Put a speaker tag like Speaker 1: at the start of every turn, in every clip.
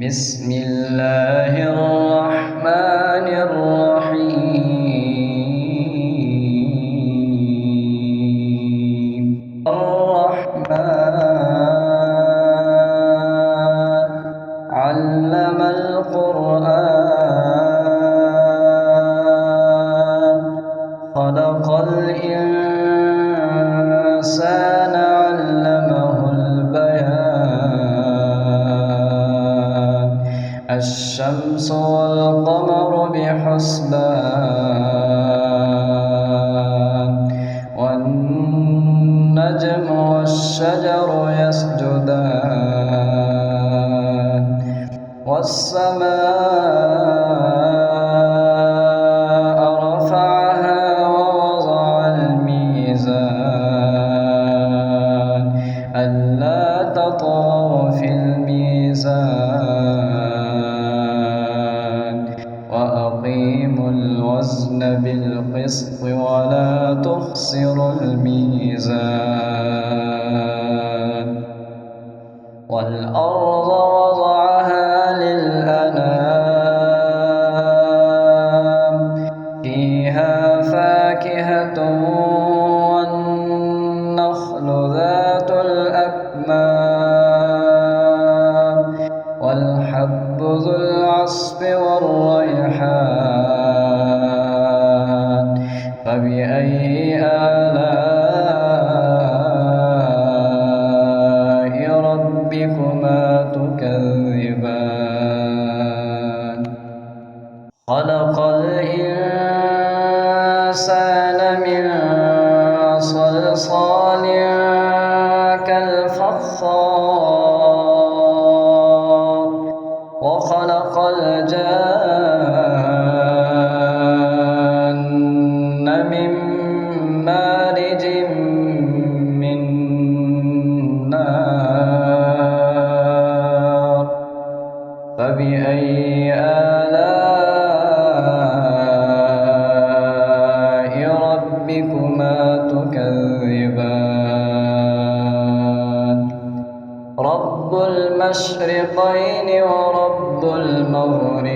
Speaker 1: بسم الله الرحمن الرحيم. الرحمن علم القرآن خلق الإنسان علمه البيان الشمس والقمر بحسبان والنجم والشجر يسجدان والسماء رفعها ووضع الميزان ألا تطغوا في الميزان وأقيموا الوزن بالقسط ولا تخسروا الميزان والأرض وضعها للأنام فيها فاكهة والنخل ذات الأكمام والحب ذو العصف والريحان فبأي آلاء ربكما تكذبان خلق الإنسان من صلصال كالفخار وخلق الجان من مارج من نار فبأي آلاء ربكما تكذبان رب المشرقين ورب المغربين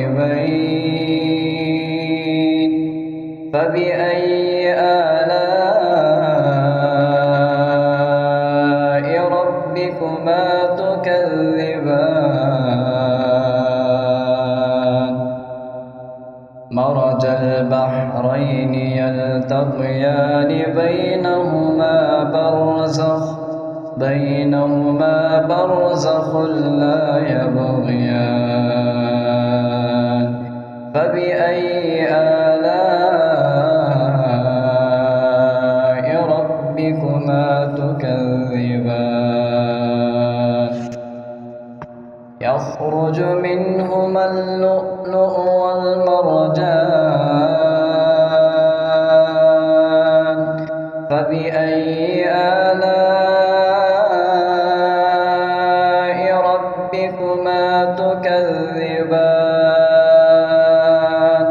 Speaker 1: فبأي آلاء ربكما تكذبان مرج البحرين يلتقيان بينهما برزخ لا يبغيان فبأي آلاء ربكما تكذبان يخرج منهما اللؤلؤ والمرجان فبأي آلاء ربكما تكذبان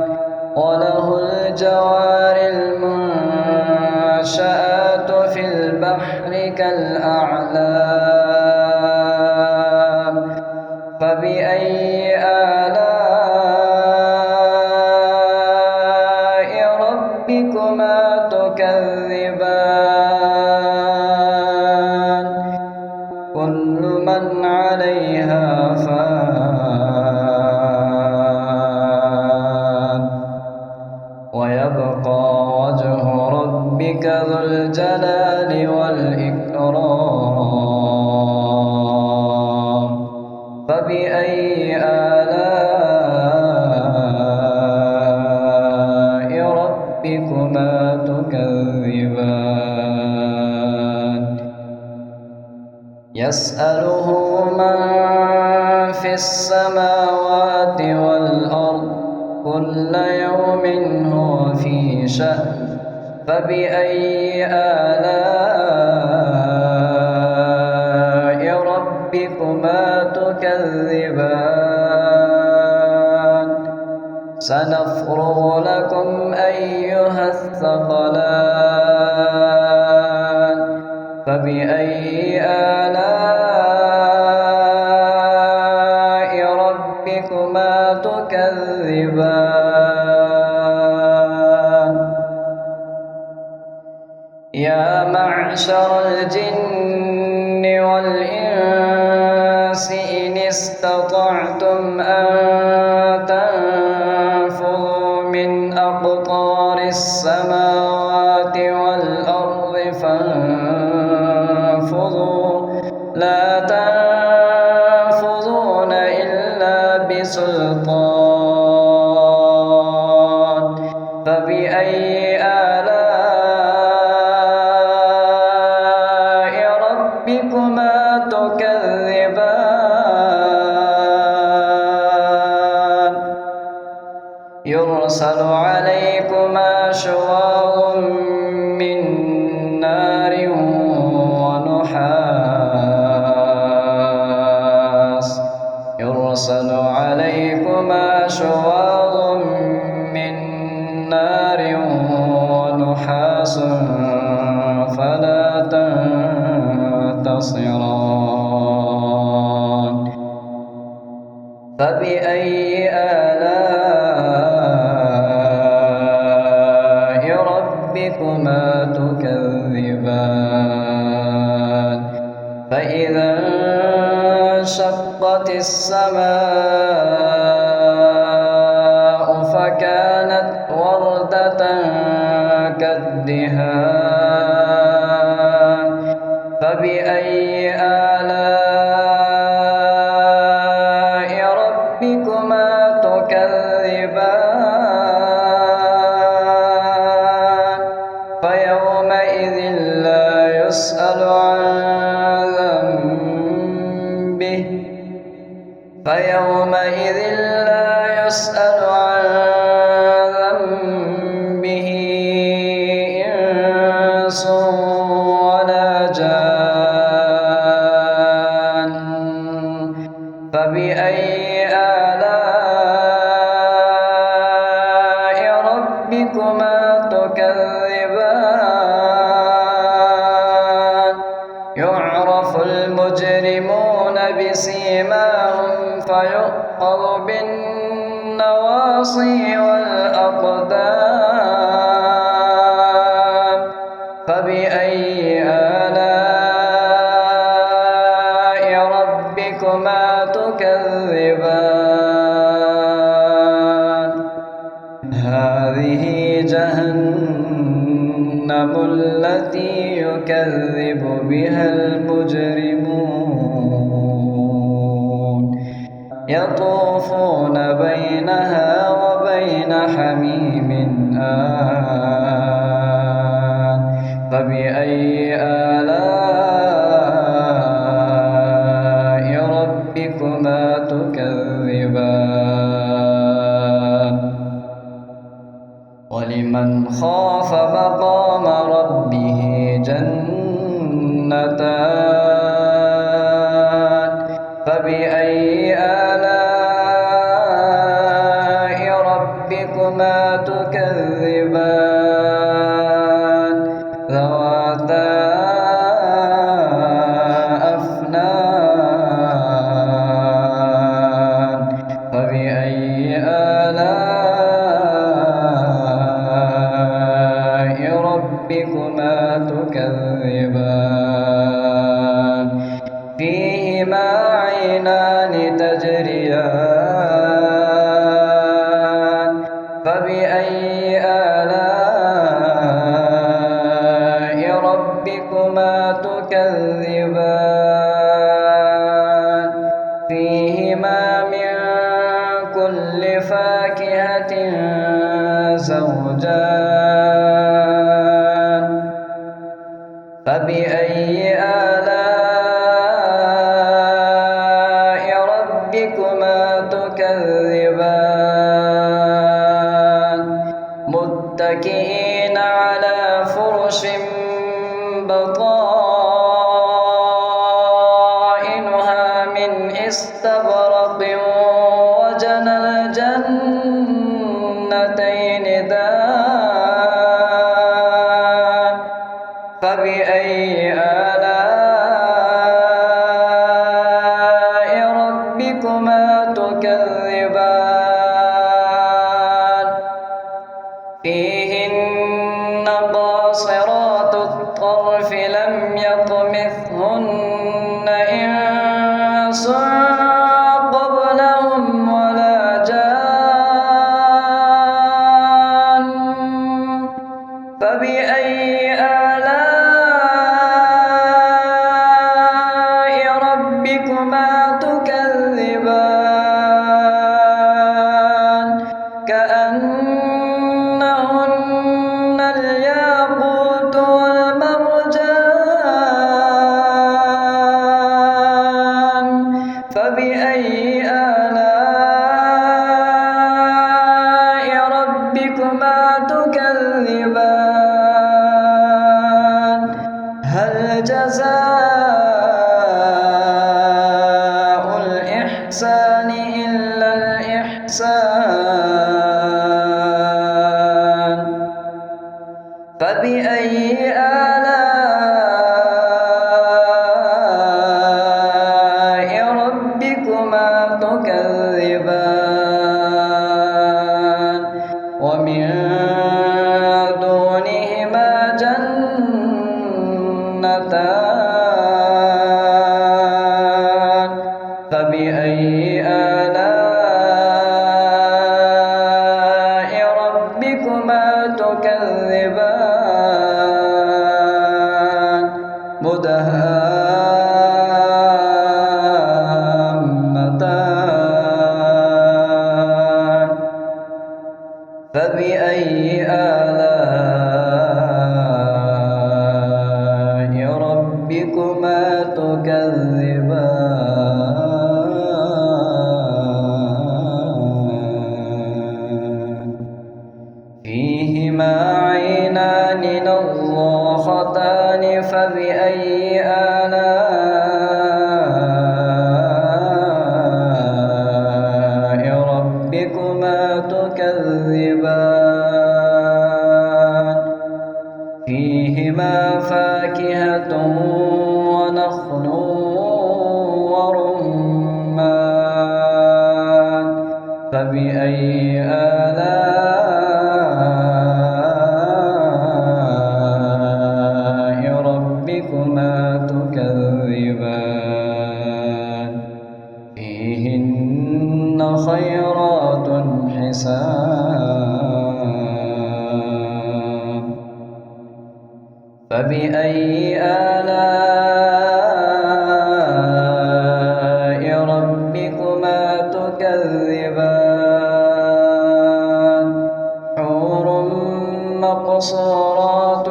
Speaker 1: وله الجوار المنشآت في البحر كالأعلام فبأي آلاء ربكما تكذبان كل من عليها فان ويبقى وجه ربك ذو الجلال والإكرام فبأي آلاء ربكما تكذبان يسأله من في السماوات والأرض كل يوم هو في شأن فبأي آلاء ربكما تكذبان سنفرغ لكم أيها الثقلان فبأي آلاء ربكما تكذبان يا معشر الجن والإنس إن استطعتم أن تنفذوا من أقطار السماوات والأرض فانفذوا لا تنفذون إلا بسلطان فبأي آلاء ربكما تكذبان يرسل عليكما شواظ من نار ونحاس يرسل عليكما شواظ من نار ونحاس فلا تنتصران فبأي آلاء ربكما تكذبان فإذا انشقت السماء فكانت وردة كالدهان فبأي آلاء ربكما تكذبان فيومئذ لا يسأل عن ذنبه فيومئذ لا يسأل عن ذنبه إنس ولا جان فبأي آلاء ربكما تكذبان يعرف المجرمون بسيماهم فيؤخذ بالنواصي والأقدام فبأي آلاء ربكما تكذبان هذه جهنم التي يكذب بها المجرمون يطوفون بينها وبين حميم آن فبأي آلاء ربكما تكذبان ولمن خاف مقام ربه جنتان فبأي آلاء ربكما تكذبان ذواتا أفنان فبأي آلاء ربكما تكذبان فيهما عينان تجريان فبأي آلاء ربكما تكذبان فيهما من كل فاكهة زوجان فبأي آلاء ربكما تكذبان متكئين على فرش بطائنها من استبرق وجنى الجنتين دان فبأي آلاء ربكما تكذبان تكذبان فيهن قاصرات الطرف لم يطمثهن إنس قبلهم ولا جان فبأي آلاء ربكما تكذبان كأنهن الياقوت والمرجان فبأي آلاء ربكما تكذبان هل جزاء الإحسان إلا الإحسان فبأي آلاء ربكما تكذبان ومن دونهما جنتان فبأي آلاء ربكما تكذبان مدهامتان فبأي آلاء ربكما تكذبان فيهما عينان نضاختان فبأي آلاء ربكما تكذبان فيهما فاكهة ونخل ورمان فبأي آلاء ربكما تكذبان فيهن خيرات حسان فبأي آلاء ربكما تكذبان حور مقصورات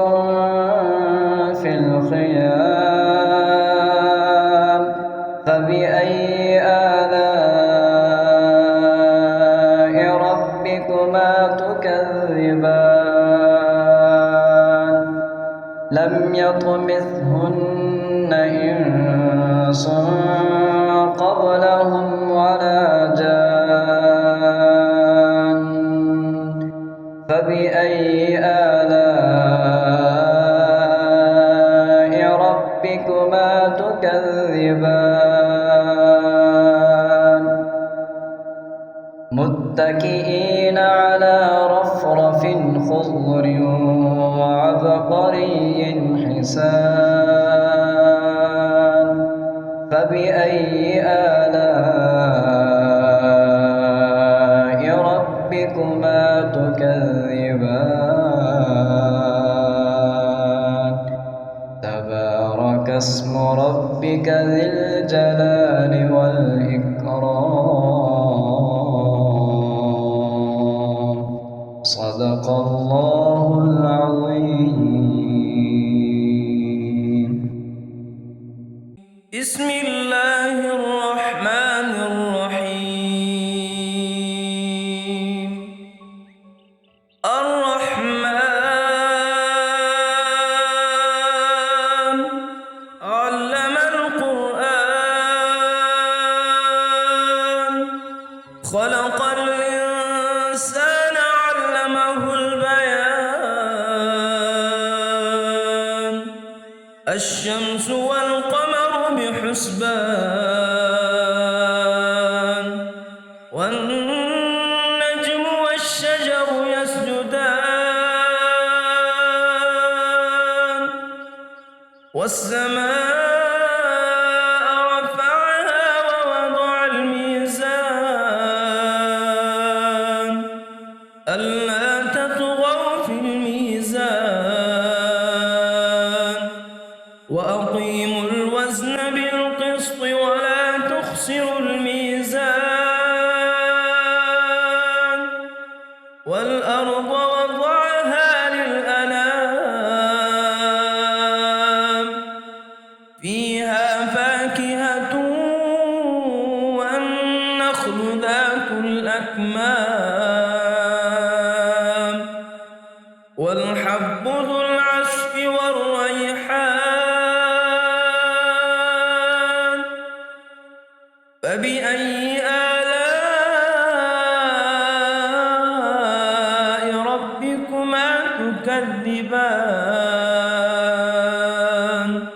Speaker 1: في الخيام فبأي آلاء ربكما تكذبان لم يطمثهن إنس قبلهم ولا جان فبأي آلاء ربكما تكذبان متكئين على رفرف خضر وعبقري حسان فبأي آلاء ربكما تكذبان تبارك اسم ربك ذي الجلال والإكرام صدق الله العظيم.
Speaker 2: بسم الله الرحمن الرحيم الرحمن علم القرآن خلق الإنسان علمه البيان الشمس والقمر بحسبان والنجم والشجر يسجدان والسماء رفعها ووضع الميزان ألا تطغوا في الميزان وأقيموا الوزن بالقسط ولا تخسروا الميزان والأرض وضعها للأنام فيها فاكهة والنخل ذات الأكمام والحب ذو العصف والريحان فبأي آلاء ربكما تكذبان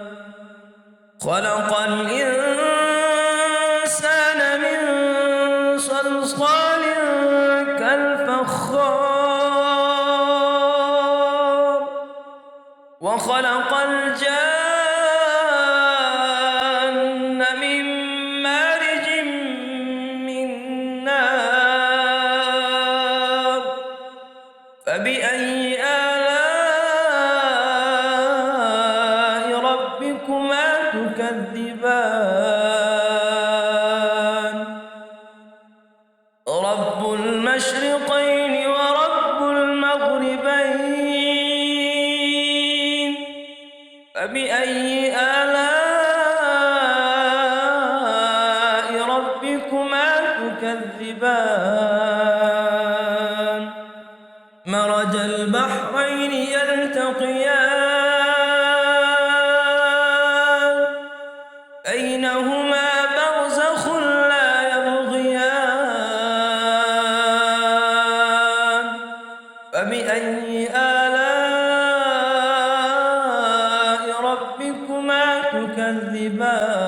Speaker 2: خلق الإنسان من صلصال كالفخار وخلق الجان من مارج من نار فبأي آلاء ربكما تكذبان رب المشرقين ورب المغربين فبأي آلاء ربكما تكذبان مرج البحرين يلتقيان بينهما برزخ لا يبغيان فبأي آلاء ربكما تكذبان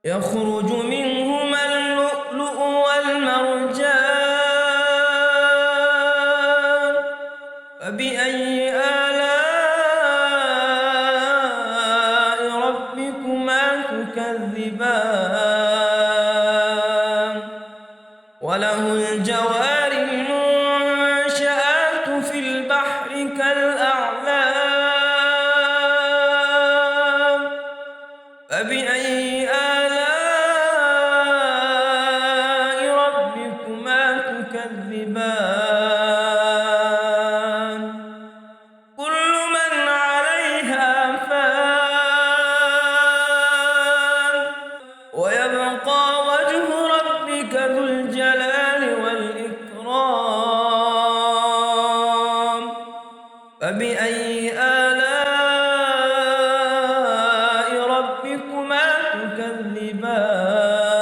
Speaker 2: يخرج منهما اللؤلؤ والمرجان فبأي آلاء ربكما تكذبان وله الجوار المنشآت في البحر كالأعلام فبأي آلاء ربكما تكذبان كل من عليها فان ويبقى وجه ربك ذو الجلال والإكرام فبأي آلاء ربكما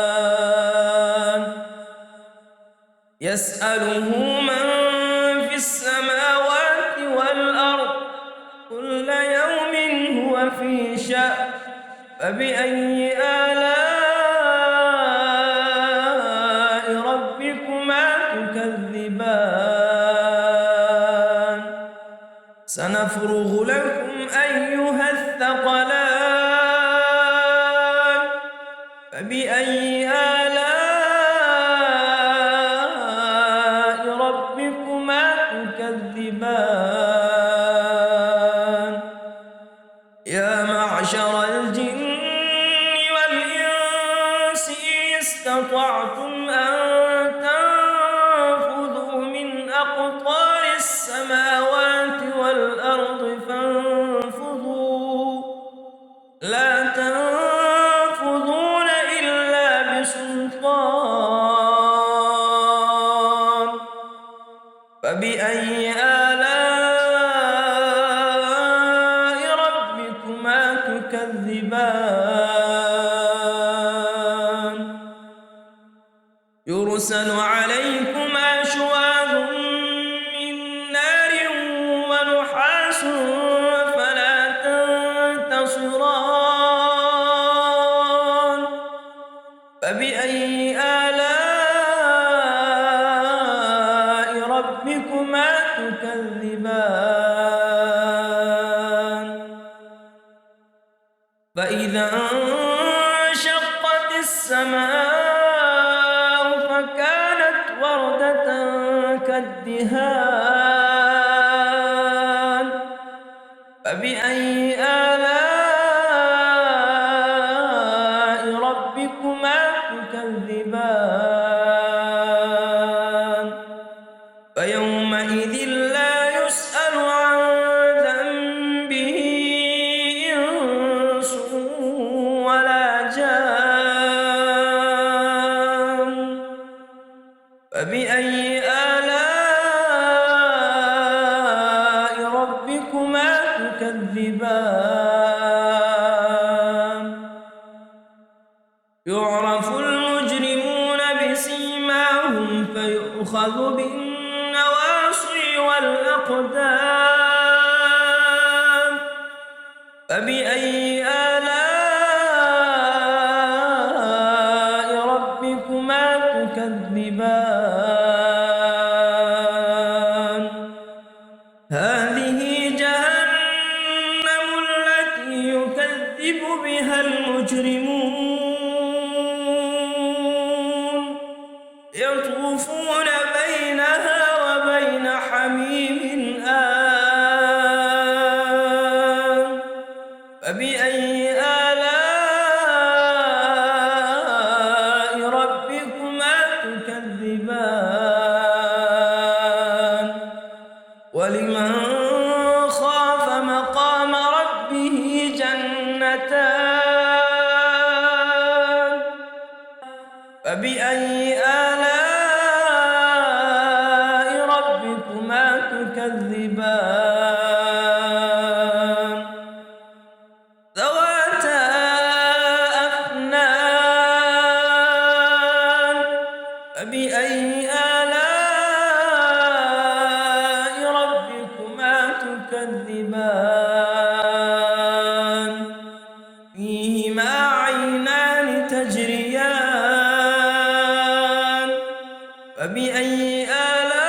Speaker 2: تكذبان يسأله من في السماوات والأرض كل يوم هو في شأن فبأي آلاء ربكما تكذبان سنفرغ لكم أيها الثقلان فبأي آلاء ربكما تكذبان يا معشر الجن والإنس إن استطعتم أن تنفذوا من أقطار السماوات والأرض فانفذوا لا تنفذون إلا بسلطان فبأي آلاء ربكما تكذبان يرسل عليكما شواظ من نار ونحاس فلا تنتصران فبأي آلاء ربكما تكذبان فإذا انشقت السماء فكانت وردة كالدهان فبأي آلاء ربكما تكذبان فيومئذ لا يسأل عن ذنبه إنس ولا جان فبأي آلاء ربكما تكذبان يعرف المجرمون بسيماهم فيؤخذ بالنواصي والأقدام فبأي آلاء ربكما تكذبان هذه جهنم التي يكذب بها المجرمون يطوفون بينها وبين حميم آن فبأي آلاء ربكما تكذبان ولمن خاف مقام ربه جنتان فبأي آلاء ربكما تكذبان ذواتا أفنان فبأي آلاء ربكما تكذبان فيهما عينان تجريان فبأي آلاء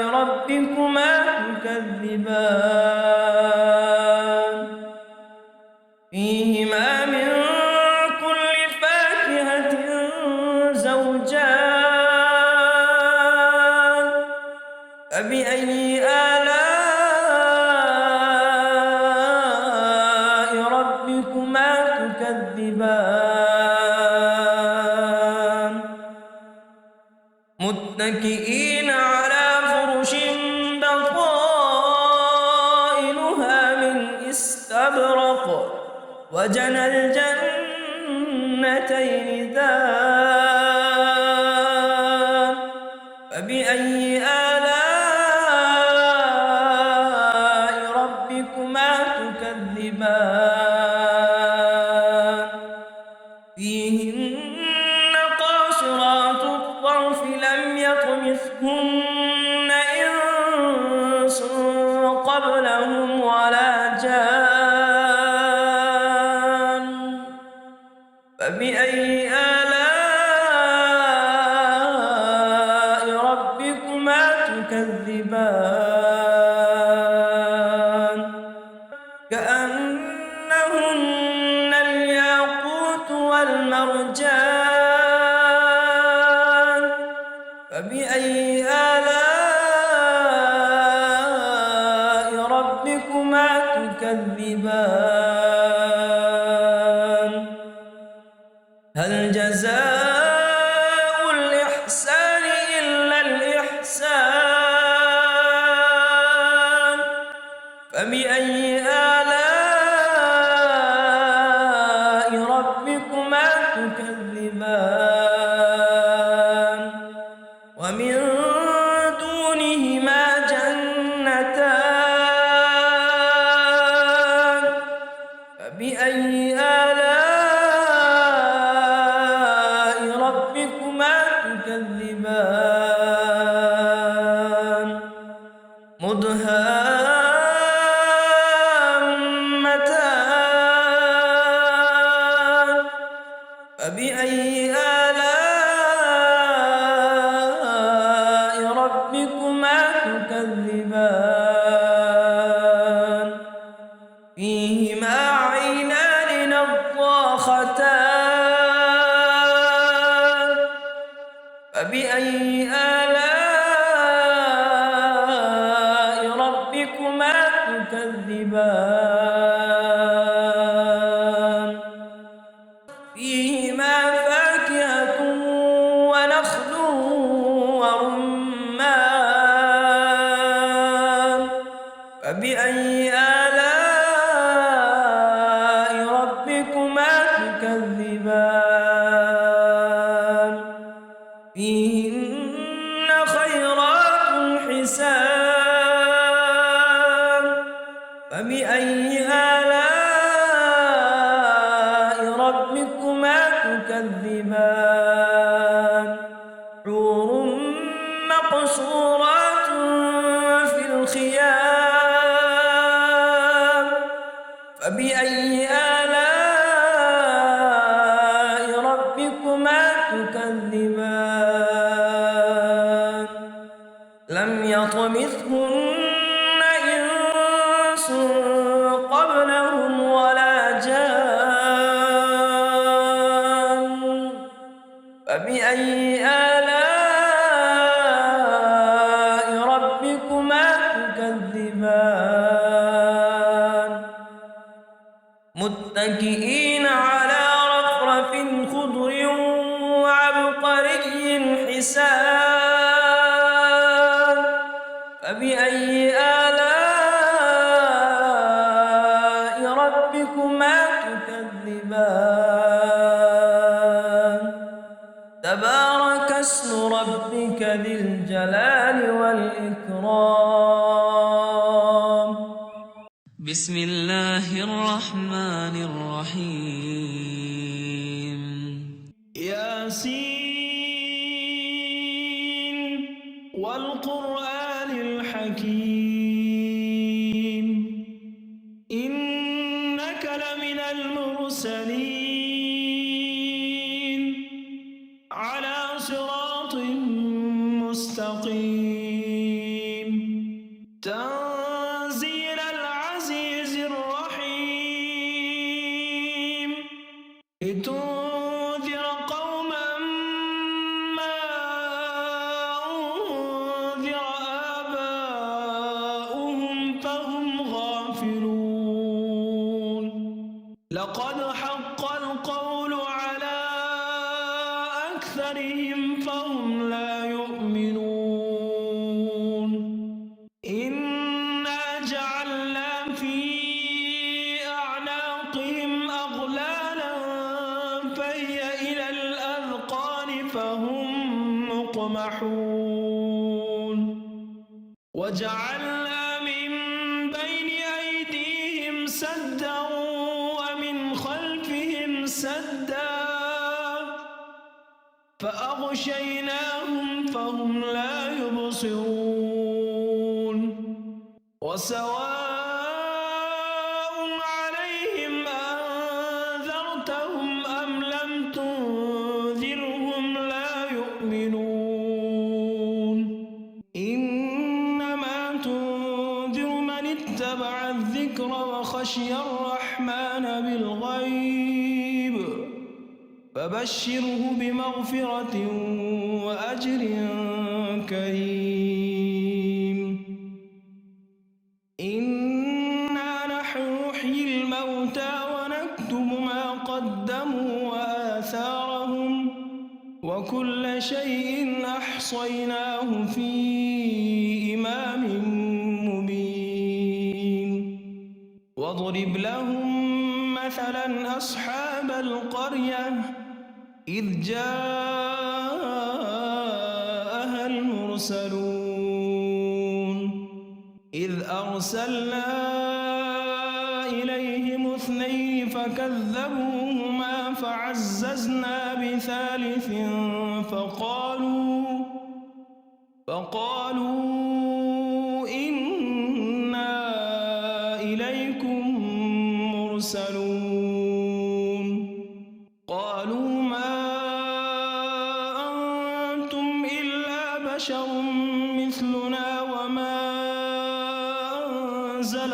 Speaker 2: ربكما تكذبان فيهما من كل فاكهة زوجان فبأي آلاء ربكما تكذبان متكئين على فرش بطائنها من استبرق وجنى الجنتين دان فبأي آلاء ربكما تكذبان فيهن قاصرات الطرف لم يطمثهن إنس قبلهم ولا جان فبأي آلاء ربكما تكذبان كأنهن الياقوت والمرجان فبأي آلاء ربكما تكذبان هل جزاء الإحسان إلا الإحسان فبأي آلاء ربكما تكذبان ومن دونهما جنتان فبأي آلاء ربكما تكذبان مدهامتان فبأي آلاء ربكما تكذبان فيهما عينان نضاختان فبأي آلاء ربكما تكذبان فيهما فاكهة ونخل ورمان فبأي آلاء ربكما تكذبان فيهن خيرات حسان فبأي آلاء ربكما تكذبان حور مقصورات في الخيام فبأي آلاء ربكما تكذبان لم يطمثهن إنس قبلهم ولا جان فبأي آلاء ربكما تكذبان متكئين على رفرف خضر وعبقري حسان فبأي آلاء ربكما تكذبان تبارك اسم ربك ذي الجلال والإكرام
Speaker 3: بسم الله الرحمن الرحيم
Speaker 4: ياسين والقرآن الحكيم إنك لمن المرسلين على صراط مستقيم تنزيل العزيز الرحيم لتنذر قوما ما أنذر آباؤهم فهم غافلون لقد حق القول على أكثرهم فهم لا يؤمنون إنا جعلنا في أعناقهم أغلالا فهي إلى الأذقان فهم مقمحون وجعلنا من بين أيديهم سدا ومن خلفهم سدا فأغشيناهم فهم لا يبصرون وسواء عليهم أنذرتهم أم لم تنذرهم لا يؤمنون إنما تنذر من اتبع الذكر وخشي الرحمن بالغيب فبشره بمغفرة وأجر كريم إنا نحن نحيي الموتى ونكتب ما قدموا وآثارهم وكل شيء أحصيناه في إمام مبين واضرب لهم مثلا أصحاب القرية إذ جاءها المرسلون إذ أرسلنا إليهم اثنين فكذبوهما فعززنا بثالث فقالوا إنا إليكم مرسلون قالوا ما بشر مثلنا وما أنزل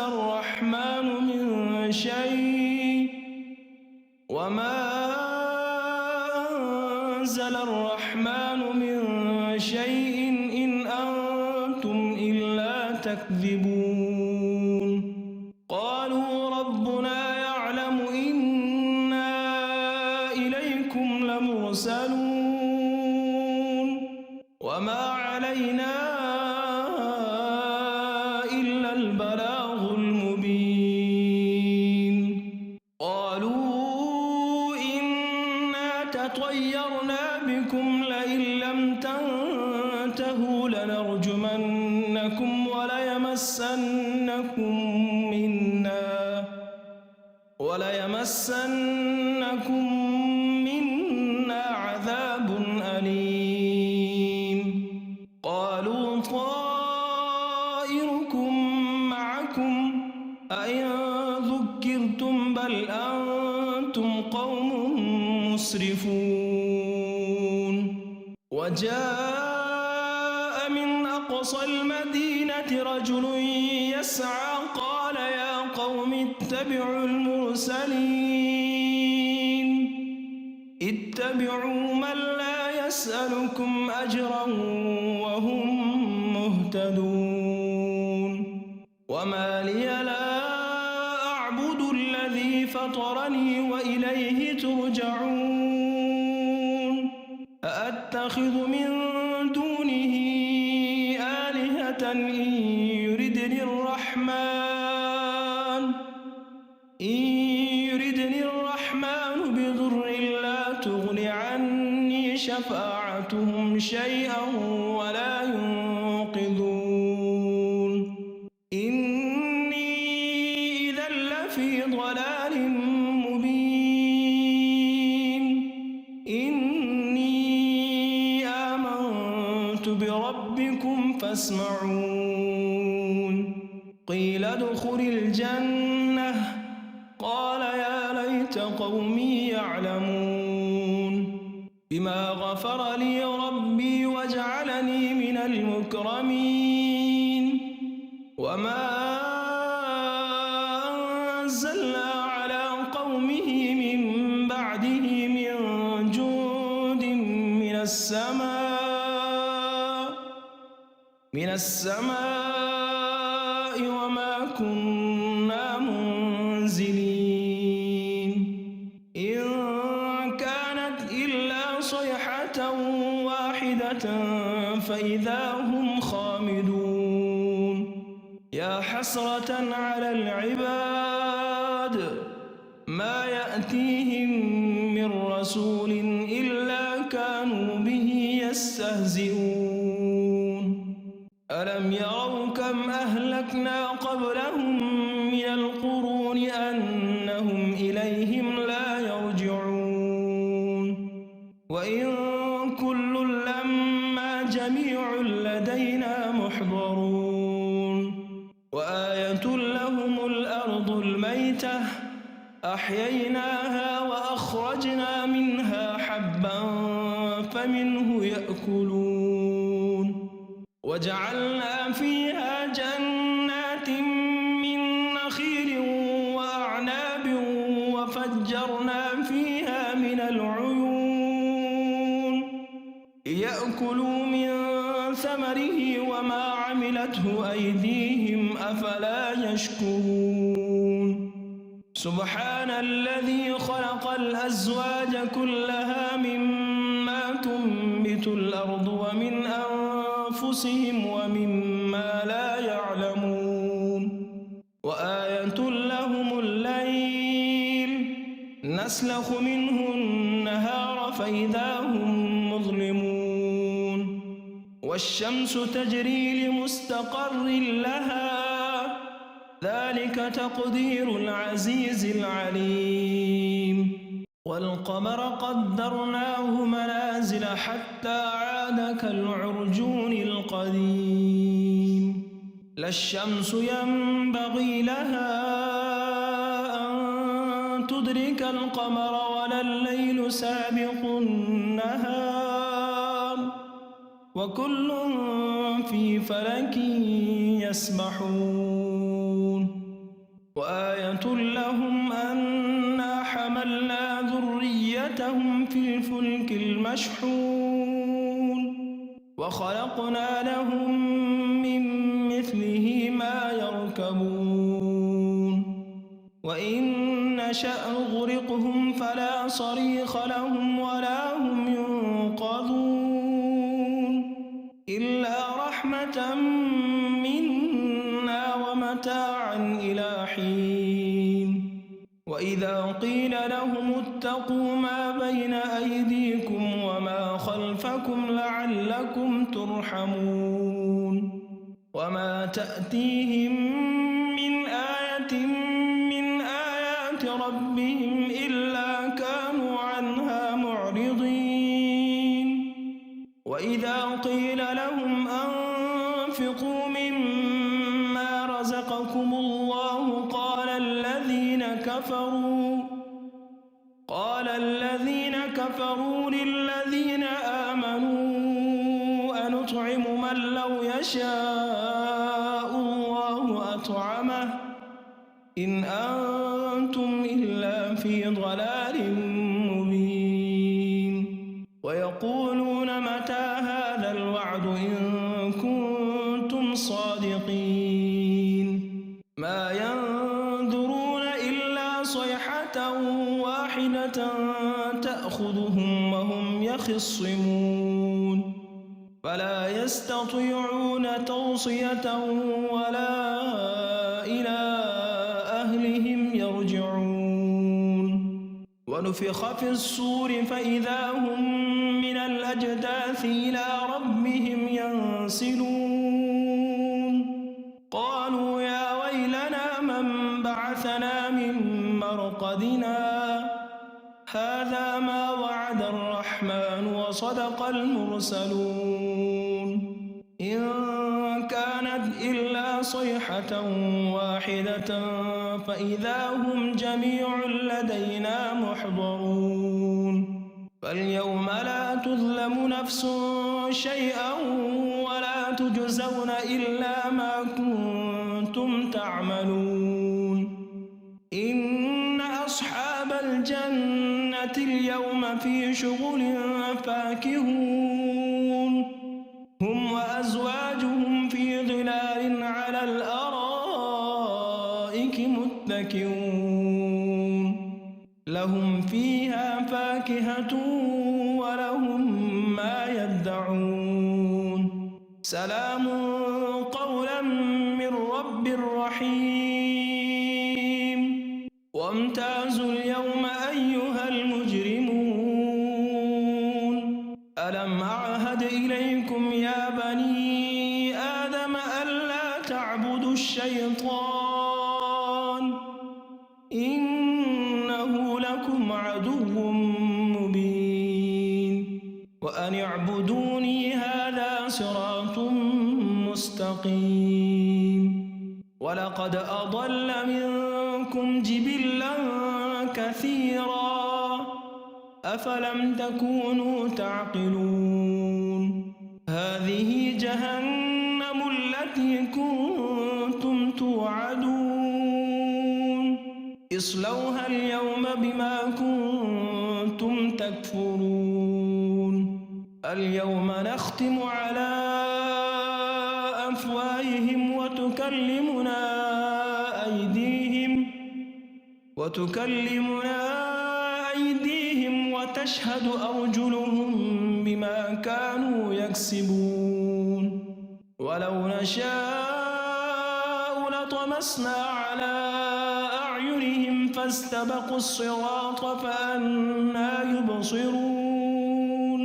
Speaker 4: الرحمن من شيء إن أنتم إلا تكذبون قالوا ربنا يعلم إنا إليكم لمرسلون وما علينا إلا البلاغ المبين قالوا إنا تطيرنا بكم لئن لم تنتهوا لنرجمنكم وليمسنكم منا عذاب أليم قالوا طائركم معكم أئن ذكرتم بل أنتم قوم مسرفون وجاء من أقصى المدينة رجل يسعى قال يا قوم اتبعوا من لا يسألكم أجرا وهم مهتدون وما لي لا أعبد الذي فطرني وإليه ترجعون أأتخذ من دونه آلهة إن يردني الرحمن بضر لا تغن عني شفاعتهم شيئا ولا ينقذون إني إذا لفي ضلال مبين إني آمنت بربكم فاسمعون قيل ادخل الجنة قال يا ليت قومي يعلمون بما غفر لي ربي وجعلني من المكرمين وما أنزلنا على قومه من بعده من جند من السماء وما كنا منزلين إن كانت إلا صيحة واحدة فإذا هم خامدون يا حسرة على العباد ما يأتيهم من رسول إلا كانوا به يستهزئون ألم يروا كم أهلكنا قبلهم من القرون أنهم إليهم لا يرجعون وإن كل لما جميع لدينا محضرون وآية لهم الأرض الميتة أحييناها وأخرجنا منها حبا فمنه يأكلون وجعلنا فيها جنات من نخيل وأعناب وفجرنا فيها من العيون ليأكلوا من ثمره وما عملته أيديهم أفلا يشكرون سبحان الذي خلق الأزواج كلها مما تنبت الأرض ومن أنفسهم ومما لا يعلمون وآية لهم الليل نسلخ منه النهار فإذا هم مظلمون والشمس تجري لمستقر لها ذلك تقدير العزيز العليم والقمر قدرناه منازل حتى عاد كالعرجون القديم لا الشمس ينبغي لها أن تدرك القمر ولا الليل سابق النهار وكل في فلك يسبحون وآية لهم أنا حملنا ذريتهم في الفلك المشحون وخلقنا لهم من مثله ما يركبون وإن نشأ نغرقهم فلا صريخ لهم ولا هم ينقذون إلا رحمة منا ومتاعا إلى حين وإذا قيل لهم اتقوا ما بين أيديكم وما خلفكم لعلكم ترحمون وما تأتيهم من آية من آيات ربهم إلا كانوا عنها معرضين وإذا قيل لهم أنفقوا مما رزقكم الله قال الذين كفروا للذين آمنوا أنطعم من لو يشاء الله أطعمه إن أنتم إلا في ضلال مبين ويقولون متى هذا الوعد إن كنتم صادقين ما ينظرون إلا صيحة واحدة تأخذهم وهم يخصمون فلا يستطيعون توصية ولا إلى أهلهم يرجعون ونفخ في الصور فإذا هم من الأجداث إلى ربهم ينسلون قالوا يا ويلنا من بعثنا من مرقدنا هذا ما وعد الرحمن وصدق المرسلون إن كانت إلا صيحة واحدة فإذا هم جميع لدينا محضرون فاليوم لا تظلم نفس شيئا ولا تجزون إلا ما كنتم تعملون إن أصحاب الجنة اليوم في شغل فاكهون هم وأزواجهم في ظلال على الأرائك متكئون لهم فيها فاكهة ولهم ما يدعون سلام قولا من رب رحيم وامتازوا اليوم أيها المجرمون ألم أعهد إليكم يا بني آدم ألا تعبدوا الشيطان إنه لكم عدو مبين وأن اعبدوني هذا صراط مستقيم ولقد أضل منكم جبلا كثيرا أفلم تكونوا تعقلون هذه جهنم التي كنتم توعدون اصلوها اليوم بما كنتم تكفرون اليوم نختم على أفواههم وتكلمنا أيديهم وتشهد أرجلهم بما كانوا يكسبون ولو نشاء لطمسنا على أعينهم فاستبقوا الصراط فأنى يبصرون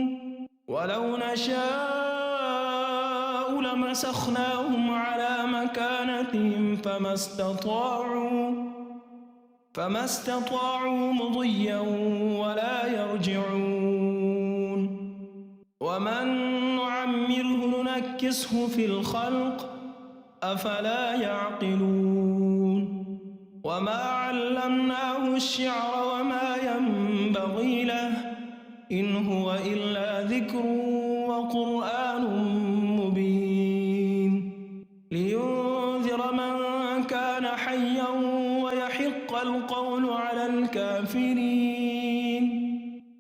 Speaker 4: ولو نشاء لمسخناهم على مكانتهم فما استطاعوا مضيا ولا يرجعون ومن نعمره ننكسه في الخلق أفلا يعقلون وما علمناه الشعر وما ينبغي له إن هو إلا ذكر قرآن مبين لينذر من كان حيا ويحق القول على الكافرين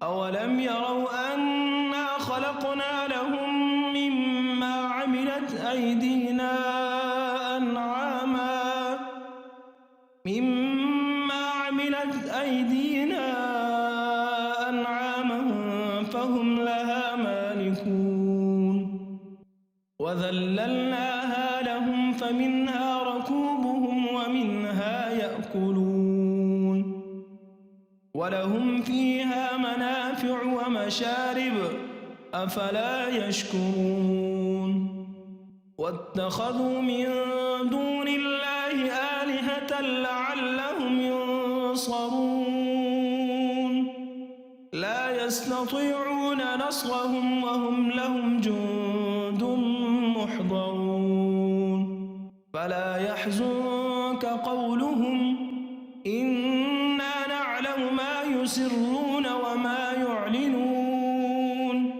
Speaker 4: أولم يروا أنا خلقنا لهم مما عملت أيدينا أنعاما فهم لها مالكون وذللناها لهم فمنها ركوبهم ومنها يأكلون ولهم فيها منافع ومشارب أفلا يشكرون واتخذوا من دون الله آلهة لعلهم ينصرون لا يستطيعون نصرهم وهم لهم جند محضرون فلا يحزنك قولهم إنا نعلم ما يسرون وما يعلنون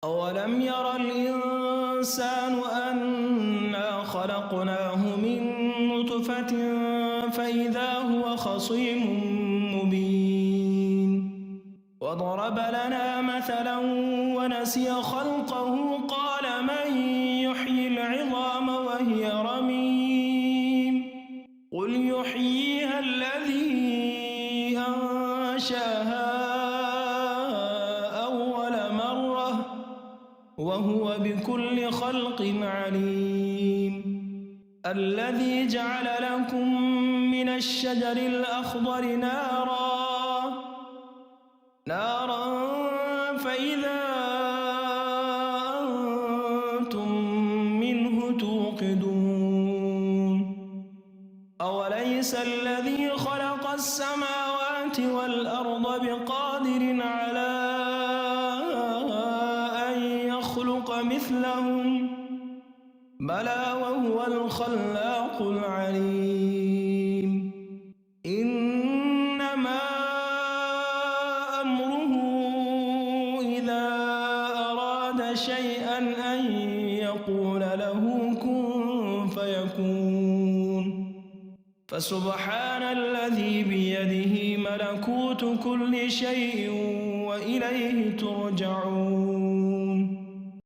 Speaker 4: أولم ير الإنسان أنا خلقناه من نطفة فإذا هو خصيم مبين وضرب لنا مثلا ونسي خلقه قال من يحيي العظام وهي رميم قل يحييها الذي أنشاها أول مرة وهو بكل خلق عليم الذي جعل لكم من الشجر الأخضر نارا فإذا أنتم منه توقدون أوليس الذي خلق السماوات والأرض بقادر على أن يخلق مثلهم بلى وهو الخلاق العليم إنما أمره إذا أراد شيئا أن يقول له كن فيكون فسبحان الذي بيده ملكوت كل شيء وإليه ترجعون